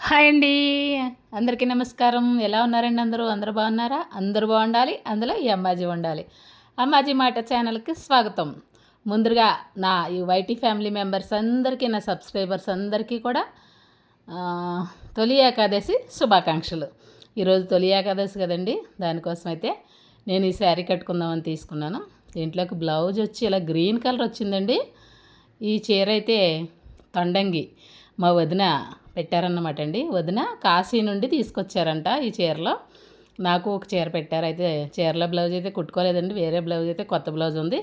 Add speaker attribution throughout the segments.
Speaker 1: Hi అండి. అందరికీ నమస్కారం. ఎలా ఉన్నారండి అందరూ? అందరూ బాగున్నారా? అందరూ బాగుండాలి. అందులో ఈ అమ్మాజీ ఉండాలి. అమ్మాజీ మాట ఛానల్కి స్వాగతం. ముందుగా నా ఈ వైటీ ఫ్యామిలీ మెంబర్స్ అందరికీ, నా సబ్స్క్రైబర్స్ అందరికీ కూడా తొలి ఏకాదశి శుభాకాంక్షలు. ఈరోజు తొలి ఏకాదశి కదండి, దానికోసం అయితే నేను ఈ శారీ కట్టుకుందామని తీసుకున్నాను. దీంట్లోకి బ్లౌజ్ వచ్చి ఇలా గ్రీన్ కలర్ వచ్చిందండి. ఈ చీర అయితే తొండంగి మా వదిన పెట్టారన్నమాట అండి. వదిన కాశీ నుండి తీసుకొచ్చారంట ఈ చీరలో. నాకు ఒక చీర పెట్టారు. అయితే చీరలో బ్లౌజ్ అయితే కుట్టుకోలేదండి, వేరే బ్లౌజ్ అయితే కొత్త బ్లౌజ్ ఉంది.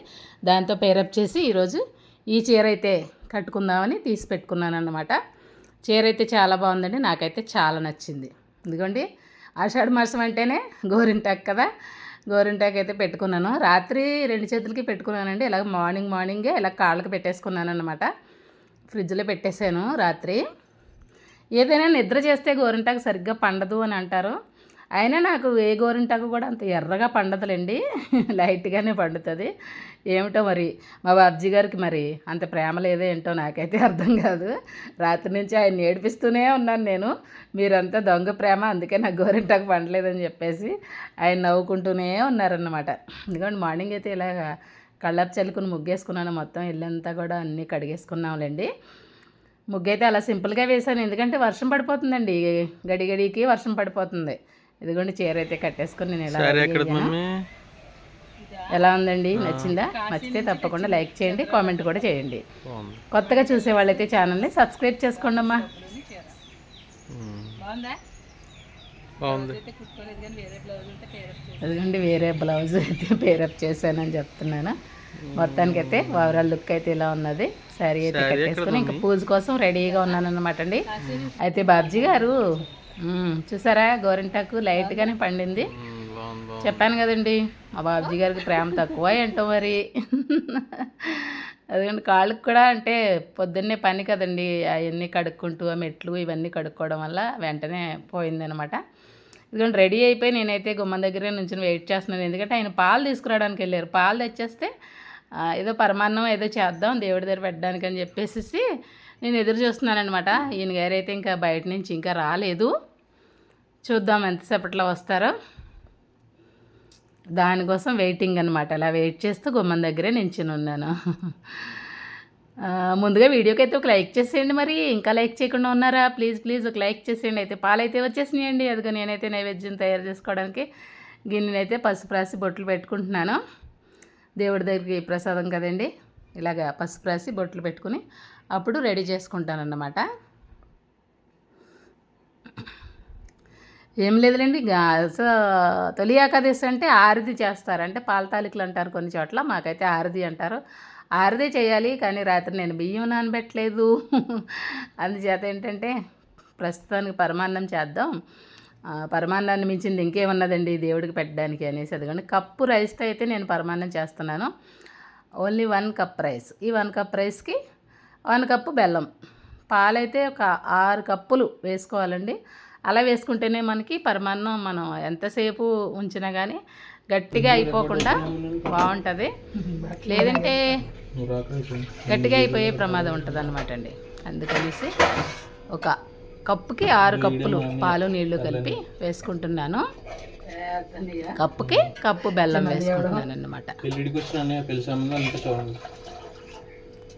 Speaker 1: దాంతో పేరప్ చేసి ఈరోజు ఈ చీర అయితే కట్టుకుందామని తీసి పెట్టుకున్నాను అన్నమాట. చీర అయితే చాలా బాగుందండి, నాకైతే చాలా నచ్చింది. ఎందుకంటే ఆషాఢ మాసం అంటేనే గోరింటాకు కదా, గోరింటాకు అయితే పెట్టుకున్నాను. రాత్రి 2 చేతులకి పెట్టుకున్నానండి. ఇలా మార్నింగే ఇలా కాళ్ళకి పెట్టేసుకున్నాను అన్నమాట. ఫ్రిడ్జ్లో పెట్టేశాను రాత్రి. ఏదైనా నిద్ర చేస్తే గోరింటాకు సరిగ్గా పండదు అని అంటారు. అయినా నాకు ఏ గోరింటాకు కూడా అంత ఎర్రగా పండదులేండి, లైట్గానే పండుతుంది. ఏమిటో మరి మా బాబ్జీ గారికి మరి అంత ప్రేమ లేదో ఏంటో నాకైతే అర్థం కాదు. రాత్రి నుంచి ఆయన ఏడిపిస్తూనే ఉన్నాను నేను, మీరంతా దొంగ ప్రేమ, అందుకే నాకు గోరింటాకు పండలేదని చెప్పేసి ఆయన నవ్వుకుంటూనే ఉన్నారన్నమాట. ఎందుకంటే మార్నింగ్ అయితే ఇలాగ కళ్ళపు చల్లుకుని ముగ్గేసుకున్నాను. మొత్తం ఇల్లంతా కూడా అన్నీ కడిగేసుకున్నాంలేండి. ముగ్గైతే అలా సింపుల్గా వేసాను, ఎందుకంటే వర్షం పడిపోతుందండి, గడిగడికి వర్షం పడిపోతుంది. ఇదిగోండి చీర అయితే కట్టేసుకొని నేను ఎలా ఉందండి, నచ్చిందా? నచ్చితే తప్పకుండా లైక్ చేయండి, కామెంట్ కూడా చేయండి. కొత్తగా చూసే వాళ్ళైతే ఛానల్ని సబ్స్క్రైబ్ చేసుకోండి అమ్మా. అదిగోండి వేరే బ్లౌజ్ అయితే పేరప్ చేశానని చెప్తున్నాను. మొత్తానికైతే ఓవరాల్ లుక్ అయితే ఇలా ఉన్నది. శారీ అయితే కట్టేసుకుని ఇంకా పూజ కోసం రెడీగా ఉన్నాను అనమాట అండి. అయితే బాబ్జీ గారు చూసారా, గోరింటాకు లైట్గానే పండింది. చెప్పాను కదండి, మా బాబ్జీ గారికి ప్రేమ తక్కువ ఏంటో మరి. అదిగండి కాళ్ళకి కూడా అంటే పొద్దున్నే పని కదండి, అవన్నీ కడుక్కుంటూ ఆ మెట్లు ఇవన్నీ కడుక్కోవడం వల్ల వెంటనే పోయిందనమాట. ఇదిగోండి రెడీ అయిపోయి నేనైతే గుమ్మం దగ్గరే నుంచి వెయిట్ చేస్తున్నాను. ఎందుకంటే ఆయన పాలు తీసుకురావడానికి వెళ్ళారు. పాలు తెచ్చేస్తే ఏదో పరమాన్నం ఏదో చేద్దాం దేవుడి దగ్గర పెట్టడానికి అని చెప్పేసి నేను ఎదురు చూస్తున్నానమాట. ఈయన గారు అయితే ఇంకా బయట నుంచి ఇంకా రాలేదు, చూద్దాం ఎంతసేపట్లో వస్తారో, దానికోసం వెయిటింగ్ అనమాట. అలా వెయిట్ చేస్తూ గుమ్మం దగ్గరే నించుని ఉన్నాను. ముందుగా వీడియోకి అయితే ఒక లైక్ చేసేయండి. మరి ఇంకా లైక్ చేయకుండా ఉన్నారా? ప్లీజ్ ఒక లైక్ చేసేయండి. అయితే పాలు అయితే వచ్చేసినాయండి. అదిగో నేనైతే నైవేద్యం తయారు చేసుకోవడానికి గిన్నెనైతే పసుపు రాసి బొట్లు పెట్టుకుంటున్నాను. దేవుడి దగ్గరికి ప్రసాదం కదండి, ఇలాగ పసుపు రాసి బొట్లు పెట్టుకుని అప్పుడు రెడీ చేసుకుంటానన్నమాట. ఏం లేదులేండి, తొలి ఏకాదశి అంటే ఆరతి చేస్తారు, అంటే పాల తాలికలు అంటారు కొన్ని చోట్ల, మాకైతే ఆరతి అంటారు. ఆరతి చేయాలి, కానీ రాత్రి నేను బియ్యం నానబెట్టలేదు. అందుచేత ఏంటంటే ప్రస్తుతానికి పరమాన్నం చేద్దాం, పరమాన్నాన్ని మించింది ఇంకేమన్నదండి దేవుడికి పెట్టడానికి అనేసి. అదిగోండి కప్పు రైస్తో అయితే నేను పరమాన్నం చేస్తున్నాను. Only 1 cup rice. ఈ 1 కప్ రైస్కి 1 కప్పు బెల్లం, పాలైతే ఒక 6 కప్పులు వేసుకోవాలండి. అలా వేసుకుంటేనే మనకి పరమాన్నం మనం ఎంతసేపు ఉంచినా కానీ గట్టిగా అయిపోకుండా బాగుంటుంది, లేదంటే గట్టిగా అయిపోయే ప్రమాదం ఉంటుంది అనమాట అండి. అందుకనేసి ఒక కప్పుకి 6 కప్పులు పాలు నీళ్లు కలిపి వేసుకుంటున్నాను. కప్పుకి కప్పు బెల్లం వేసుకుంటున్నాను అన్నమాట.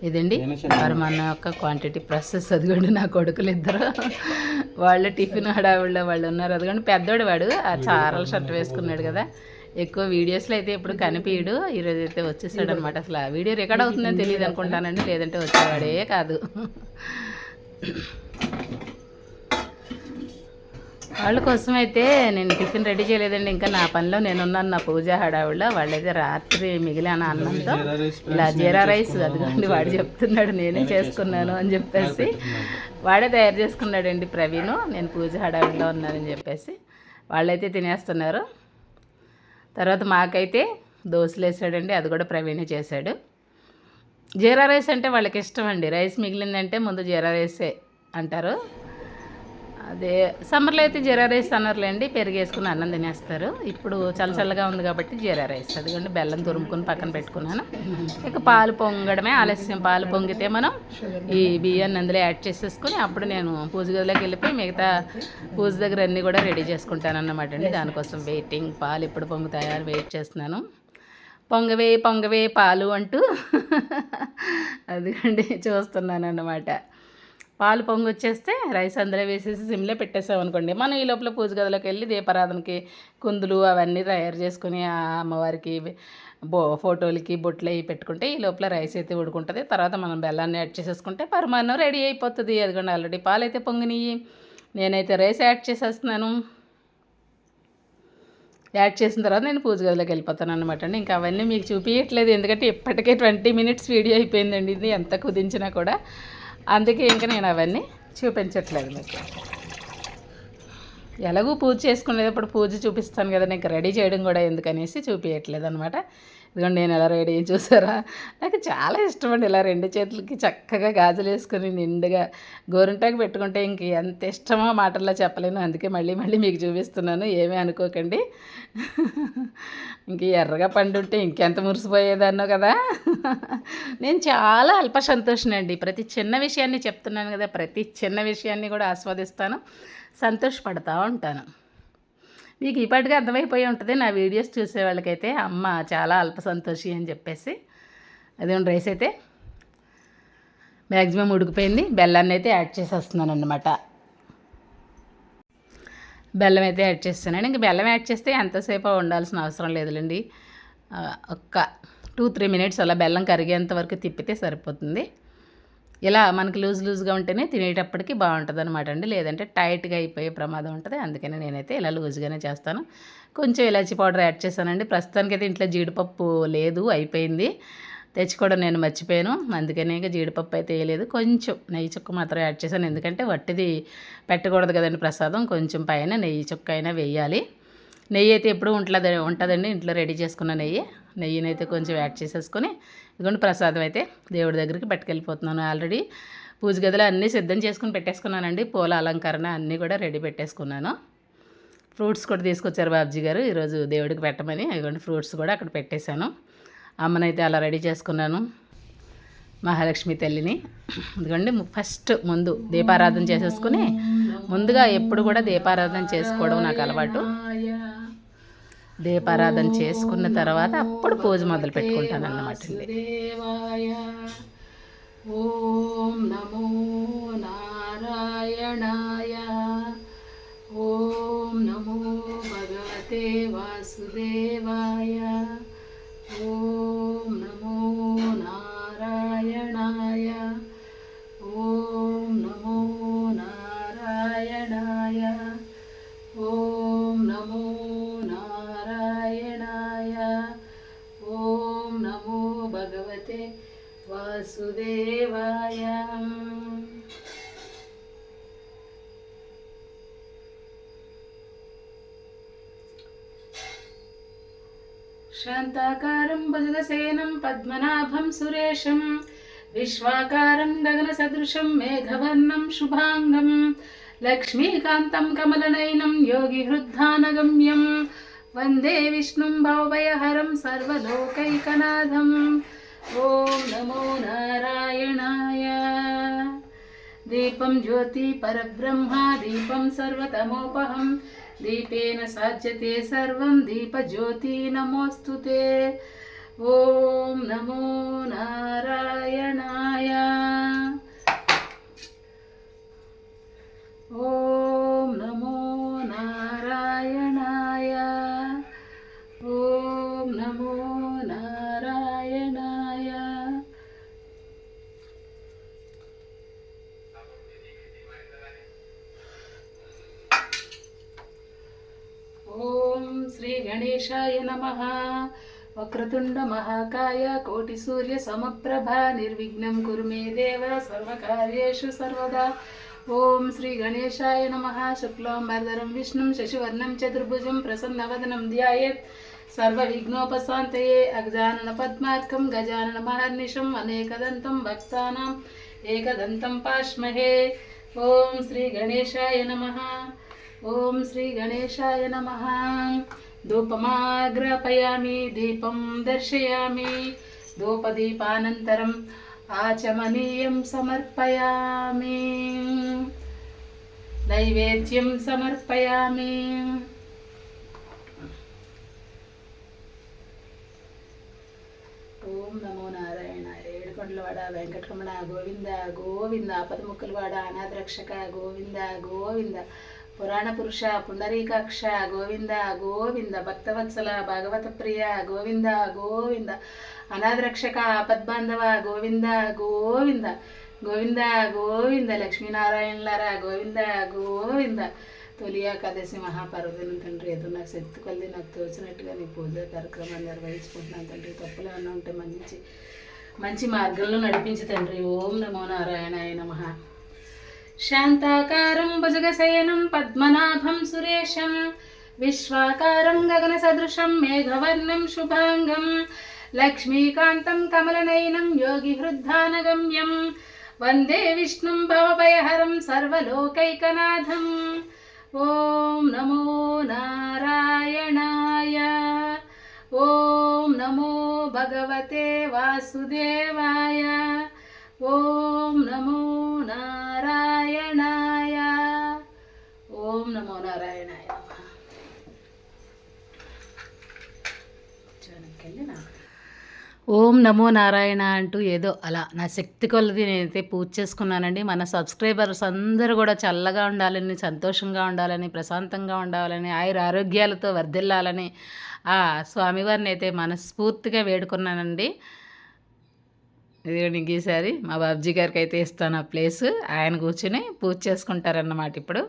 Speaker 1: ఇదండి పరమాన్న యొక్క క్వాంటిటీ ప్రాసెస్. అదిగోండి నా కొడుకులు ఇద్దరు, వాళ్ళు టిఫిన్ హడావిడిలో వాళ్ళు ఉన్నారు. అదిగోండి పెద్దోడు వాడు చారల షర్ట్ వేసుకున్నాడు కదా, ఎక్కువ వీడియోస్లో అయితే ఇప్పుడు కనిపించడు. ఈరోజు అయితే వచ్చేసాడు అనమాట. అసలు ఆ వీడియో రికార్డ్ అవుతుందని తెలియదు అనుకుంటానండి, లేదంటే వచ్చేవాడే కాదు. వాళ్ళ కోసం అయితే నేను టిఫిన్ రెడీ చేయలేదండి, ఇంకా నా పనిలో నేనున్నాను, నా పూజ హడావిడిలో. వాళ్ళైతే రాత్రి మిగిలిన అన్నంతో ఇలా జీరా రైస్, అదిగోండి వాడు చెప్తున్నాడు నేనే చేసుకున్నాను అని చెప్పేసి, వాడే తయారు చేసుకున్నాడండి ప్రవీణ్, నేను పూజ హడావిడిలో ఉన్నానని చెప్పేసి. వాళ్ళైతే తినేస్తున్నారు. తర్వాత మాకైతే దోశలు వేసాడండి, అది కూడా ప్రవీణే చేశాడు. జీరా రైస్ అంటే వాళ్ళకి ఇష్టం అండి, రైస్ మిగిలిందంటే ముందు జీరా రైసే అంటారు. అదే సమ్మర్లో అయితే జీరా రైస్ అన్నారులేండి, పెరుగు వేసుకుని అన్నం తినేస్తారు. ఇప్పుడు చల్లగా ఉంది కాబట్టి జీరా రైస్, అదిగోండి బెల్లం తురుముకుని పక్కన పెట్టుకున్నాను. ఇక పాలు పొంగడమే ఆలస్యం. పాలు పొంగితే మనం ఈ బియ్యాన్ని అందులో యాడ్ చేసేసుకుని అప్పుడు నేను పూజ గదిలోకి వెళ్ళిపోయి మిగతా పూజ దగ్గర అన్నీ కూడా రెడీ చేసుకుంటాను అన్నమాట అండి. దానికోసం వెయిటింగ్. పాలు ఎప్పుడు పొంగుతాయా అని వెయిట్ చేస్తున్నాను. పొంగవే పాలు అంటూ అదిగండి చూస్తున్నాను అన్నమాట. పాలు పొంగొచ్చేస్తే రైస్ అందులో వేసేసి సిమ్లో పెట్టేసాం అనుకోండి, మనం ఈ లోపల పూజ గదిలోకి వెళ్ళి దీపారాధనకి కుందులు అవన్నీ తయారు చేసుకుని ఆ అమ్మవారికి ఫోటోలకి బొట్లు అవి పెట్టుకుంటే ఈ లోపల రైస్ అయితే ఉడుకుంటుంది. తర్వాత మనం బెల్లాన్ని యాడ్ చేసేసుకుంటే పరమాన్నం రెడీ అయిపోతుంది. అదిగోండి ఆల్రెడీ పాలు అయితే పొంగినాయి. నేనైతే రైస్ యాడ్ చేసేస్తున్నాను. యాడ్ చేసిన తర్వాత నేను పూజ గదిలోకి వెళ్ళిపోతాను అనమాట అండి. ఇంకా అవన్నీ మీకు చూపించట్లేదు, ఎందుకంటే ఇప్పటికే 20 minutes వీడియో అయిపోయిందండి ఇది ఎంత కుదించినా కూడా. అందుకే ఇంకా నేను అవన్నీ చూపించట్లేదు మీకు. ఎలాగూ పూజ చేసుకునేటప్పుడు పూజ చూపిస్తాను కదా, ఇంకా రెడీ చేయడం కూడా ఎందుకనేసి చూపించట్లేదు అనమాట. ఇదిగోండి నేను ఎలా రెడీ చూసారా. నాకు చాలా ఇష్టం అండి ఇలా 2 చేతులకి చక్కగా గాజులు వేసుకొని నిండుగా గోరింటాకు పెట్టుకుంటే ఇంక ఎంత ఇష్టమో మాటల్లో చెప్పలేను. అందుకే మళ్ళీ మీకు చూపిస్తున్నాను, ఏమీ అనుకోకండి. ఇంక ఎర్రగా పండుంటే ఇంకెంత మురిసిపోయేదాన్నో కదా. నేను చాలా అల్ప సంతోషనండి. ప్రతి చిన్న విషయాన్ని చెప్తున్నాను కదా, ప్రతి చిన్న విషయాన్ని కూడా ఆస్వాదిస్తాను, సంతోషపడతా ఉంటాను. మీకు ఇప్పటికే అర్థమైపోయి ఉంటుంది నా వీడియోస్ చూసే వాళ్ళకైతే అమ్మ చాలా అల్ప సంతోషి అని చెప్పేసి. అదే రైస్ అయితే మ్యాక్సిమం ఉడికిపోయింది. బెల్లాన్ని అయితే యాడ్ చేసేస్తున్నాను అన్నమాట. బెల్లం అయితే యాడ్ చేస్తున్నాను. ఇంక బెల్లం యాడ్ చేస్తే ఎంతసేపు ఉండాల్సిన అవసరం లేదులేండి. ఒక్క 2-3 minutes అలా బెల్లం కరిగేంత వరకు తిప్పితే సరిపోతుంది. ఇలా మనకి లూజ్గా ఉంటేనే తినేటప్పటికి బాగుంటుంది అనమాట అండి, లేదంటే టైట్గా అయిపోయే ప్రమాదం ఉంటుంది. అందుకని నేనైతే ఇలా లూజ్గానే చేస్తాను. కొంచెం ఇలాచీ పౌడర్ యాడ్ చేశానండి. ప్రస్తుతానికైతే ఇంట్లో జీడిపప్పు లేదు, అయిపోయింది. తెచ్చుకోవడం నేను మర్చిపోయాను, అందుకనే ఇంకా జీడిపప్పు అయితే వేయలేదు. కొంచెం నెయ్యి చుక్క మాత్రం యాడ్ చేశాను, ఎందుకంటే వట్టిది పెట్టకూడదు కదండి ప్రసాదం. కొంచెం పైన నెయ్యి చుక్క అయినా వేయాలి. నెయ్యి అయితే ఎప్పుడూ ఉంటుందండి ఇంట్లో రెడీ చేసుకున్న నెయ్యిని అయితే కొంచెం యాడ్ చేసేసుకొని ఇదిగోండి ప్రసాదం అయితే దేవుడి దగ్గరికి పట్టుకెళ్ళిపోతున్నాను. ఆల్రెడీ పూజ గదిలో అన్నీ సిద్ధం చేసుకుని పెట్టేసుకున్నానండి. పూల అలంకరణ అన్నీ కూడా రెడీ పెట్టేసుకున్నాను. ఫ్రూట్స్ కూడా తీసుకొచ్చారు బాబ్జీ గారు ఈరోజు దేవుడికి పెట్టమని. ఇదిగోండి ఫ్రూట్స్ కూడా అక్కడ పెట్టేశాను. అమ్మనైతే అలా రెడీ చేసుకున్నాను, మహాలక్ష్మి తల్లిని. ఇదిగోండి ఫస్ట్ ముందు దీపారాధన చేసేసుకుని, ముందుగా ఎప్పుడు కూడా దీపారాధన చేసుకోవడం నాకు అలవాటు. దీపారాధన చేసుకున్న తర్వాత అప్పుడు పూజ మొదలు పెట్టుకుంటాను అన్నమాట. ఓం నమో నారాయణాయ, ఓం నమో భగవతే వాసుదేవాయ, ఓం నమో నారాయణాయ, ఓం నమో నారాయణాయ, ఓం నమో నారాయణాయ, ఓం నమో భగవతే వాసుదేవాయ. శాంతాకారం భుజగసేనం పద్మనాభం సురేశం, విశ్వాకారం గగనసదృశం మేఘవర్ణం శుభాంగం, లక్ష్మీకాంతం కమలనయనం యోగిహృద్ధానగమ్యం, వందే విష్ణుం భవభయహరం సర్వలోకైకనాథం. ఓం నమో నారాయణాయ. దీపం జ్యోతి పరబ్రహ్మ, దీపం సర్వతమోపహం, దీపేన సాధ్యతే సర్వం, దీపజ్యోతి నమోస్తుతే. ఓం నమో నారాయణాయ. ఓం నమో నారాయణాయ, ఓం నమో నారాయణాయ. ఓం శ్రీ గణేశాయ నమః. వక్రతుండ మహాకాయ కోటి సూర్య సమప్రభ, నిర్విఘ్నం కురు మే దేవ సర్వకార్యేషు సర్వదా. ఓం శ్రీ గణేశాయ నమః. శుక్లాంబరధరం విష్ణుం శశివర్ణం చతుర్భుజం ప్రసన్నవదనం ధ్యాయేత్ సర్వవిఘ్నోపశాంతయే. అగజానన పద్మార్కం గజానన మహర్నిశం అనేకదంతం భక్తానాం ఏకదంతం పాష్మహే. ఓం శ్రీ గణేశాయ నమః. ఓం శ్రీ గణేశాయ నమః. ధూపమాగ్రాపయామి, దీపం దర్శయామి. ధూపదీపానంతరం ఆచమనీయం సమర్పయామి. నైవేద్యం సమర్పయామి. ఓం నమో నారాయణ. ఏడుకొండలవాడ వెంకటరమణ గోవింద గోవింద. ఆపదముక్కులవాడ అనాథరక్షక గోవింద గోవింద. పురాణ పురుష పుండరీకాక్ష గోవింద గోవింద. భక్తవత్సల భాగవత ప్రియ గోవింద గోవింద. అనాథరక్షక ఆపద్బాంధవ గోవింద గోవింద గోవింద గోవింద. లక్ష్మీనారాయణలారా గోవింద గోవింద. తొలి ఏకాదశి మహాపర్వదినం తండ్రి, ఏదో నాకు శక్తి కొద్ది నాకు తోచినట్టుగా నీ పూజ కార్యక్రమాన్ని నిర్వహించుకుంటున్నాను తండ్రి. తప్పులు ఏమన్నా ఉంటే మంచి మార్గంలో నడిపించి తండ్రి. ఓం నమో నారాయణాయ నమః. శాంతాకారం భుజగశయనం పద్మనాభం సురేశం విశ్వాకారం గగన సదృశం మేఘవర్ణం శుభాంగం లక్ష్మీకాంతం కమలనయనం యోగి హృద్ధానగమ్యం వందే విష్ణుం భవభయహరం సర్వలోకైకనాథం. ఓం నమో నారాయణాయ. ఓం నమో భగవతే వాసుదేవాయ. ఓం నమో నారాయణాయ. ఓం నమో నారాయణాయ. ఓం నమో నారాయణ అంటూ ఏదో అలా నా శక్తి కొలది నేనైతే పూజ చేసుకున్నానండి. మన సబ్స్క్రైబర్స్ అందరూ కూడా చల్లగా ఉండాలని, సంతోషంగా ఉండాలని, ప్రశాంతంగా ఉండాలని, ఆరోగ్యాలతో వర్ధిల్లాలని ఆ స్వామివారిని అయితే మనస్ఫూర్తిగా వేడుకున్నానండి. ఇదిగోండి ఈసారి మా బాబ్జీ గారికి అయితే ఇస్తాను ఆ ప్లేస్. ఆయన కూర్చుని పూజ చేసుకుంటారన్నమాట. ఇప్పుడు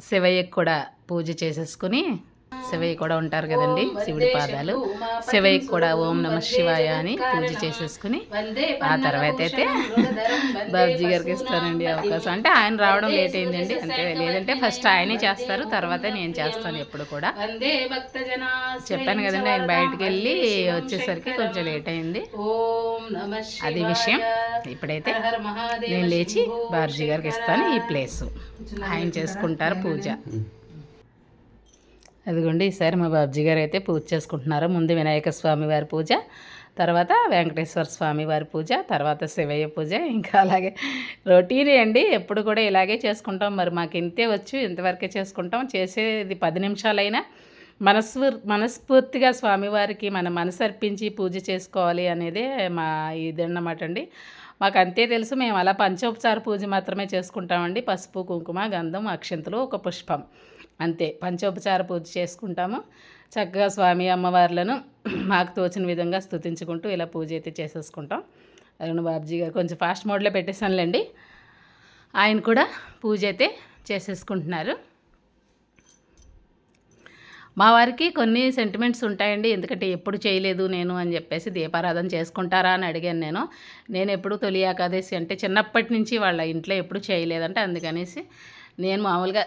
Speaker 1: శివయ్యకు కూడా పూజ చేసేసుకుని, శివయ్య కూడా ఉంటారు కదండి, శివుడి పాదాలు. శివయ్యకి కూడా ఓం నమ శివాయ అని పూజ చేసేసుకుని ఆ తర్వాత అయితే బాబ్జీ గారికి ఇస్తానండి అవకాశం. అంటే ఆయన రావడం లేట్ అయిందండి, అంటే లేదంటే ఫస్ట్ ఆయనే చేస్తారు, తర్వాత నేను చేస్తాను ఎప్పుడు కూడా. చెప్పాను కదండి, ఆయన బయటికి వెళ్ళి వచ్చేసరికి కొంచెం లేట్ అయింది, అది విషయం. ఇప్పుడైతే నేను లేచి బాబ్జీ గారికి ఇస్తాను ఈ ప్లేసు, ఆయన చేసుకుంటారు పూజ. అదిగోండి ఈసారి మా బాబ్జీ గారు అయితే పూజ చేసుకుంటున్నారు. ముందు వినాయక స్వామి వారి పూజ, తర్వాత వెంకటేశ్వర స్వామి వారి పూజ, తర్వాత శివయ్య పూజ. ఇంకా అలాగే రొటీనే అండి, ఎప్పుడు కూడా ఇలాగే చేసుకుంటాం. మరి మాకు ఇంతే వచ్చు, ఇంతవరకే చేసుకుంటాం. చేసేది 10 నిమిషాలైనా మనస్ఫూర్తిగా స్వామివారికి మన మనసు అర్పించి పూజ చేసుకోవాలి అనేదే మా ఇదన్నమాట అండి. మాకు అంతే తెలుసు. మేము అలా పంచోపచార పూజ మాత్రమే చేసుకుంటామండి. పసుపు, కుంకుమ, గంధం, అక్షంతలు, ఒక పుష్పం, అంతే పంచోపచార పూజ చేసుకుంటాము. చక్కగా స్వామి అమ్మవార్లను మాకు తోచిన విధంగా స్తుతించుకుంటూ ఇలా పూజ అయితే చేసేసుకుంటాం. అరుణ్ బాబ్జీ గారు కొంచెం ఫాస్ట్ మోడ్లో పెట్టేసానులేండి, ఆయన కూడా పూజ అయితే చేసేసుకుంటున్నారు. మా వారికి కొన్ని సెంటిమెంట్స్ ఉంటాయండి, ఎందుకంటే ఎప్పుడు చేయలేదు నేను అని చెప్పేసి. దీపారాధన చేసుకుంటారా అని అడిగాను నేను ఎప్పుడు తొలి ఏకాదశి అంటే చిన్నప్పటి నుంచి వాళ్ళ ఇంట్లో ఎప్పుడు చేయలేదంటే, అందుకనేసి నేను మామూలుగా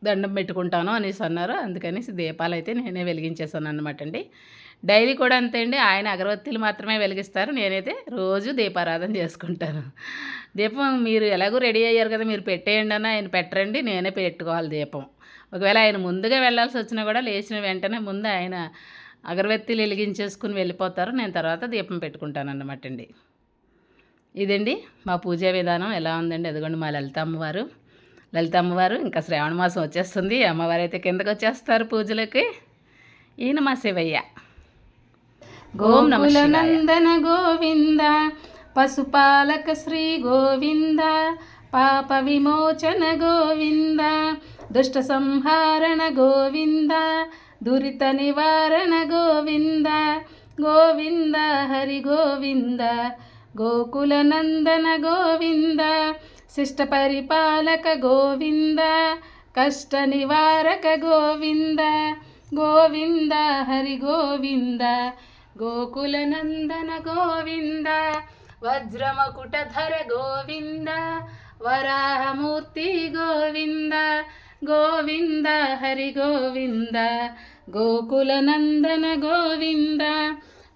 Speaker 1: దండం పెట్టుకుంటాను అనేసి అన్నారు. అందుకనేసి దీపాలు అయితే నేనే వెలిగించేసాను అనమాట అండి. డైలీ కూడా అంతే అండి, ఆయన అగరవత్తులు మాత్రమే వెలిగిస్తారు, నేనైతే రోజు దీపారాధన చేసుకుంటాను. దీపం మీరు ఎలాగో రెడీ అయ్యారు కదా, మీరు పెట్టేయండి అని ఆయన పెట్టరండి, నేనే పెట్టుకోవాలి దీపం. ఒకవేళ ఆయన ముందుగా వెళ్ళాల్సి వచ్చినా కూడా లేచిన వెంటనే ముందు ఆయన అగరవత్తులు వెలిగించేసుకుని వెళ్ళిపోతారు, నేను తర్వాత దీపం పెట్టుకుంటాను అన్నమాట అండి. ఇదండి మా పూజా విధానం ఎలా ఉందండి. అదిగోండి మా లలిత అమ్మవారు ఇంకా శ్రావణ మాసం వచ్చేస్తుంది. అమ్మవారు అయితే కిందకు వచ్చేస్తారు పూజలకి. ఈయన మా శివయ్య. గోకులనందన గోవింద, పశుపాలక శ్రీ గోవింద, పాప విమోచన గోవింద, దుష్ట సంహారణ గోవింద, దురిత నివారణ గోవింద, గోవింద హరి గోవింద, గోకులనందన గోవింద, శిష్ట పరిపాలక గోవింద, కష్ట నివారక గోవింద, గోవింద హరి గోవింద, గోకులనందన గోవింద, వజ్రమకుటధర గోవింద, వరాహమూర్తి గోవింద, గోవింద హరి గోవింద, గోకులనందన గోవింద,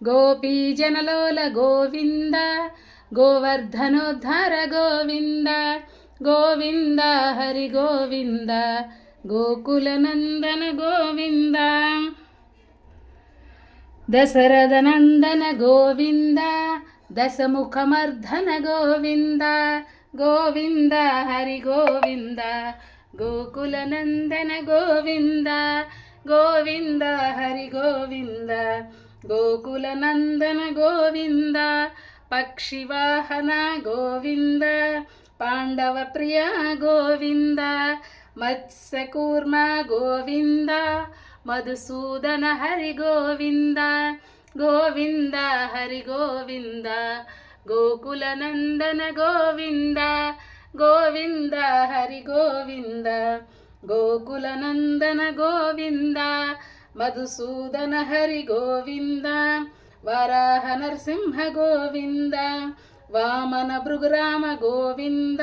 Speaker 1: గోపీజనలోల గోవింద, గోవర్ధనోద్ధార గోవింద గోవింద హరి గోవింద గోకులనందన గోవింద దశరథనందన గోవింద దశముఖమర్ధన గోవింద గోవింద హరి గోవింద గోకులనందన గోవింద గోవింద హరి గోవింద గోకులనందన గోవింద పక్షివాహన గోవింద పాండవ ప్రియ గోవింద మత్స్యకూర్మ గోవింద మధుసూదన హరి గోవింద గోవింద హరి గోవింద గోకులనందన గోవింద గోవింద హరి గోవింద గోకులనందన గోవింద మధుసూదన హరి గోవింద వరాహ నరసింహ గోవింద వామన భృగురామ గోవింద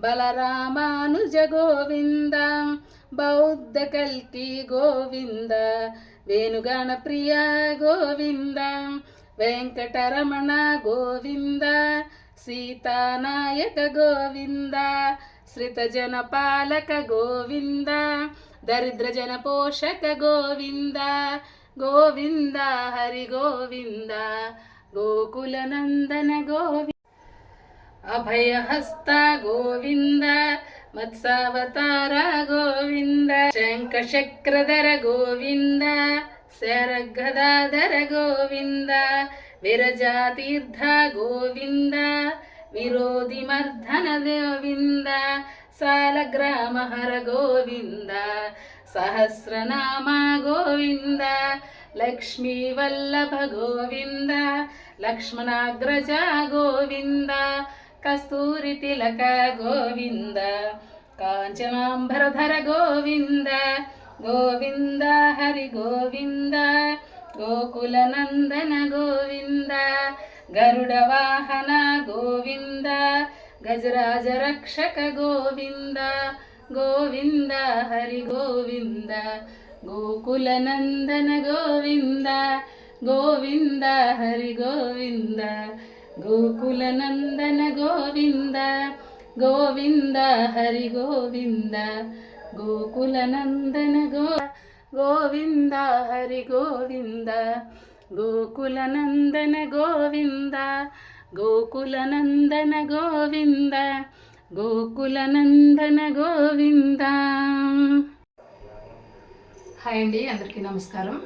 Speaker 1: బలరామానుజ గోవింద బౌద్ధ కల్కి గోవింద వేణుగాన ప్రియ గోవింద వెంకటరమణ గోవింద సీతానాయక గోవింద శ్రితజన పాలక గోవింద దరిద్రజన పోషక గోవింద గోవింద హరి గోవింద గోకులనందన గోవింద అభయహస్త గోవింద మత్సావతార గోవింద శంఖచక్రధర గోవింద శరగదాధర గోవింద విరజాతీర్థ గోవింద విరోధిమర్ధన గోవింద సాలగ్రామహర గోవింద సహస్రనామ గోవింద లక్ష్మీవల్లభ గోవింద లక్ష్మణాగ్రజ గోవింద కస్తూరి తిలక గోవింద కాంచనాంబరధర గోవింద గోవింద హరి గోవింద గోకులనందన గోవింద గరుడ వాహన గోవింద గజరాజ రక్షక గోవింద గోవింద హరి గోవింద గోకులనందన గోవింద గోవింద హరి గోవింద గోకులనందన గోవింద గోవింద హరి గోవింద గోకులనందన గోవింద హరి గోవింద గోకులనందన గోవింద గోకులనందన గోవింద గోకులనందన గోవింద. హాయ్ అండి, అందరికీ నమస్కారం.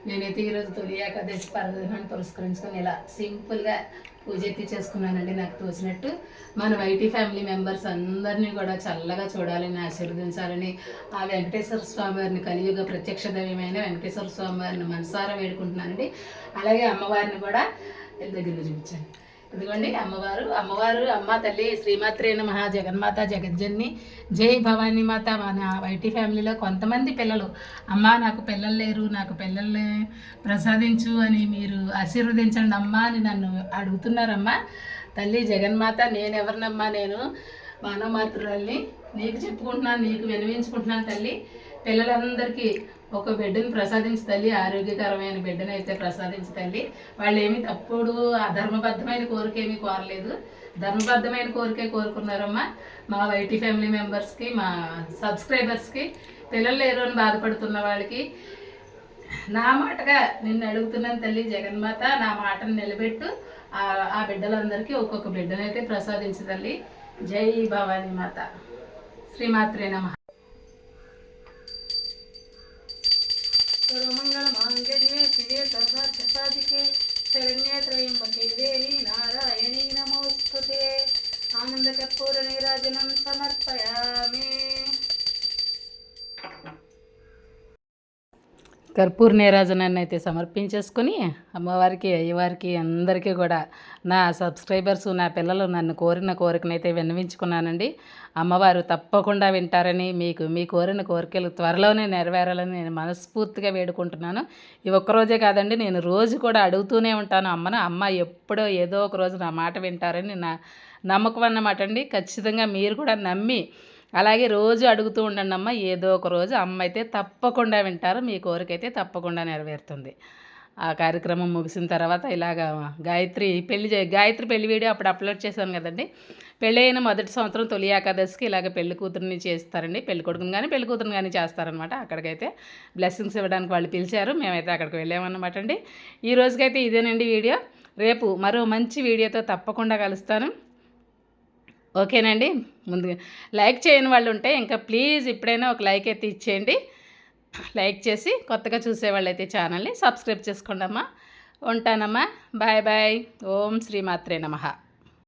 Speaker 1: నేనైతే ఈరోజు తొలి ఏకాదశి పర్వదినాన్ని పురస్కరించుకొని ఇలా సింపుల్గా పూజ అయితే చేసుకున్నానండి. నాకు తోచినట్టు మన వైటీ ఫ్యామిలీ మెంబర్స్ అందరినీ కూడా చల్లగా చూడాలని, ఆశీర్వదించాలని ఆ వెంకటేశ్వర స్వామి వారిని, కలియుగ ప్రత్యక్ష దైవమైన వెంకటేశ్వర స్వామి వారిని మనసారా వేడుకుంటున్నానండి. అలాగే అమ్మవారిని కూడా దగ్గరగా చూపించాను. ఇదిగోండి అమ్మవారు అమ్మ తల్లి శ్రీమాత్రే నమః, జగన్మాత జగజ్జన్ని, జై భవానీ మాత. మన వైటీ ఫ్యామిలీలో కొంతమంది పిల్లలు అమ్మ నాకు పిల్లలు లేరు, నాకు పిల్లల్ని ప్రసాదించు అని మీరు ఆశీర్వదించండి అమ్మా అని నన్ను అడుగుతున్నారమ్మా. తల్లి జగన్మాత, నేనెవరినమ్మా, నేను మానవమాతృల్ని నీకు చెప్పుకుంటున్నాను, నీకు వినవించుకుంటున్నాను తల్లి. పిల్లలందరికీ ఒక బిడ్డను ప్రసాదించి తల్లి, ఆరోగ్యకరమైన బిడ్డను అయితే ప్రసాదించి తల్లి. వాళ్ళు ఏమి తప్పుడు అధర్మబద్ధమైన కోరిక ఏమీ కోరలేదు, ధర్మబద్ధమైన కోరికే కోరుకున్నారమ్మా. మా వైటీ ఫ్యామిలీ మెంబర్స్కి, మా సబ్స్క్రైబర్స్కి, పిల్లలు లేరు అని బాధపడుతున్న వాళ్ళకి నా మాటగా నిన్ను అడుగుతున్నాను తల్లి జగన్మాత, నా మాటను నిలబెట్టు. ఆ బిడ్డలందరికీ ఒక్కొక్క బిడ్డనైతే ప్రసాదించు తల్లి. జై భవానీ మాత. శ్రీమాత్రే నమః. సర్వమంగళ మాంగళ్యే శివే సర్వార్థసాధికే శరణ్యే త్రయంబకే దేవి నారాయణీ నమోస్తుతే. ఆనందకర్పూర నీరాజనం సమర్పయామి. కర్పూర నీరాజనాన్ని అయితే సమర్పించేసుకొని అమ్మవారికి, అయ్యవారికి, అందరికీ కూడా నా సబ్స్క్రైబర్స్, నా పిల్లలు నన్ను కోరిన కోరికనైతే విన్నవించుకున్నానండి. అమ్మవారు తప్పకుండా వింటారని, మీ కోరిన కోరికలు త్వరలోనే నెరవేరాలని నేను మనస్ఫూర్తిగా వేడుకుంటున్నాను. ఈ ఒక్కరోజే కాదండి, నేను రోజు కూడా అడుగుతూనే ఉంటాను అమ్మను. అమ్మ ఎప్పుడో ఏదో ఒక రోజు నా మాట వింటారని నా నమ్మకం అన్నమాట అండి. ఖచ్చితంగా మీరు కూడా నమ్మి అలాగే రోజు అడుగుతూ ఉండండి అమ్మ. ఏదో ఒక రోజు అమ్మ అయితే తప్పకుండా వింటారు, మీ కోరిక అయితే తప్పకుండా నెరవేరుతుంది. ఆ కార్యక్రమం ముగిసిన తర్వాత ఇలాగా గాయత్రి పెళ్లి వీడియో అప్పుడు అప్లోడ్ చేశాను కదండి. పెళ్ళి అయిన మొదటి సంవత్సరం తొలి ఏకాదశికి ఇలాగ పెళ్లి కూతురుని చేస్తారండి. పెళ్లి కొడుకుని కానీ పెళ్లి కూతురుని కానీ చేస్తారనమాట. అక్కడికైతే బ్లెస్సింగ్స్ ఇవ్వడానికి వాళ్ళు పిలిచారు. మేమైతే అక్కడికి వెళ్ళామన్నమాట అండి. ఈ రోజుకైతే ఇదేనండి వీడియో. రేపు మరో మంచి వీడియోతో తప్పకుండా కలుస్తాను. ఓకేనండి. ముందుగా లైక్ చేయని వాళ్ళు ఉంటే ఇంకా ప్లీజ్ ఇప్పుడైనా ఒక లైక్ అయితే ఇచ్చేయండి. లైక్ చేసి కొత్తగా చూసేవాళ్ళు అయితే ఛానల్ని సబ్స్క్రైబ్ చేసుకోండి అమ్మా. ఉంటానమ్మా. Bye bye. ఓం శ్రీమాత్రే నమః.